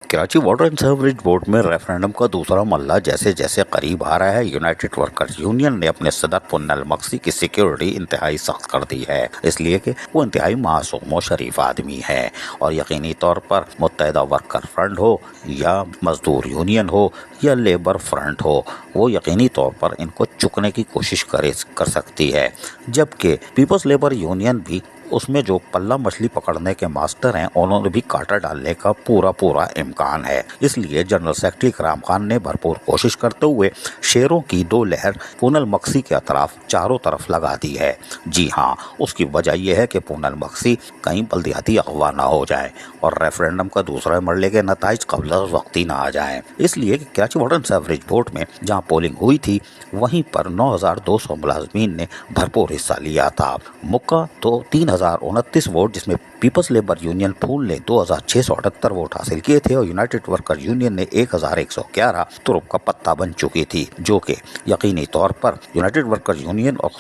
Karachi water and sewerage board में referendum का दूसरा मल्ला जैसे जैसे करीब आ रहा है, यूनाइटेड वर्कर्स यूनियन ने अपने सदर पुन्नल मक्सी की सिक्योरिटी इंतहाई सख्त कर दी है, इसलिए कि वो इंतहाई मासूम और शरीफ आदमी है और यकीनी तौर पर मुत्तहिदा वर्कर फ्रंट हो या मजदूर यूनियन हो या लेबर फ्रंट हो, वो यकीनी तौर पर इनको चुकने की कोशिश कर सकती है। जबकि पीपल्स लेबर यूनियन भी उसमें जो पल्ला मछली पकड़ने के मास्टर हैं, उन्होंने भी कांटा डालने का पूरा इम्कान है। इसलिए जनरल सेक्रेटरी इकराम खान ने भरपूर कोशिश करते हुए शेरों की दो लहर पूनल मक्सी के अतराफ चारों तरफ लगा दी है। जी हाँ, उसकी वजह यह है कि पूनल मक्सी कहीं बल्दियाती अगवा ना हो जाए और रेफरेंडम का दूसरे मरले के नताइज कबल वक्त ही ना आ जाए। इसलिए Karachi water and sewerage board में जहाँ पोलिंग हुई थी, वहीं पर 9,200 मुलाजमीन ने भरपूर हिस्सा लिया था। मुक्का तो 3,029 वोट, जिसमें पीपल्स लेबर यूनियन फूल ने 2,678 वोट हासिल किए थे और यूनाइटेड वर्कर यूनियन ने 1,111 तुरुप का पत्ता बन चुकी थी, जो कि यकीनी तौर पर यूनाइटेड वर्कर यूनियन और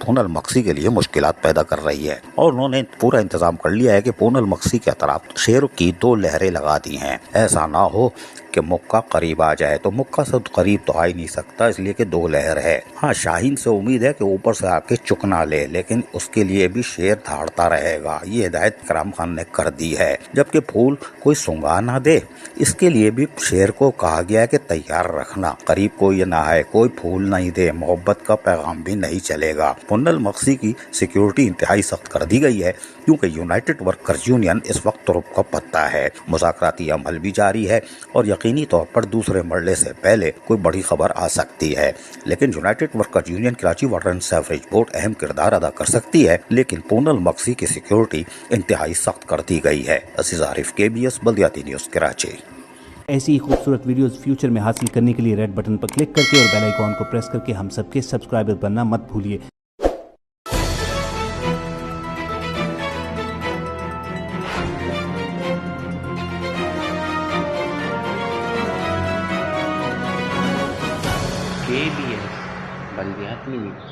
पूनल मक्सी के लिए मुश्किलात पैदा कर रही है। और उन्होंने पूरा इंतजाम कर लिया है कि पूनल मक्सी के तरफ शेर की दो लहरें लगा दी हैं। ऐसा ना हो कि मुक्का करीब आ जाए, तो मुक्का से करीब तो आ ही नहीं सकता, इसलिए कि दो लहर है। हाँ, शाहीन से उम्मीद है कि ऊपर से आके चुकना ले, लेकिन उसके लिए भी शेर धाड़ता रहेगा। ये हिदायत इकराम खान ने कर दी है। जबकि फूल कोई सुंगा ना दे, इसके लिए भी शेर को कहा गया है कि तैयार रखना, करीब कोई ना आए, कोई फूल नहीं दे, मोहब्बत का पैगाम भी नहीं चलेगा। पुन्नल मक्सी की सिक्योरिटी इंतहाई सख्त कर दी गई है, क्योंकि यूनाइटेड वर्कर्स यूनियन इस वक्त तुरुप का पत्ता है। मुज़ाकराती अमल भी जारी है और यकीनी तौर पर दूसरे मरले से पहले कोई बड़ी खबर आ सकती है। लेकिन United workers union Karachi water and sewerage board अहम किरदार अदा कर सकती है, लेकिन पूनल मक्सी की सिक्योरिटी इंतहाई सख्त कर दी गई है। अजीज आरिफ, KBS बल्दियाती न्यूज़ कराची। ऐसी ही खूबसूरत वीडियोस फ्यूचर में हासिल करने के लिए रेड बटन पर क्लिक करके और बेल आइकॉन को प्रेस करके हम सबके सब्सक्राइबर बनना मत भूलिए। KBS बल्दियाती न्यूज़।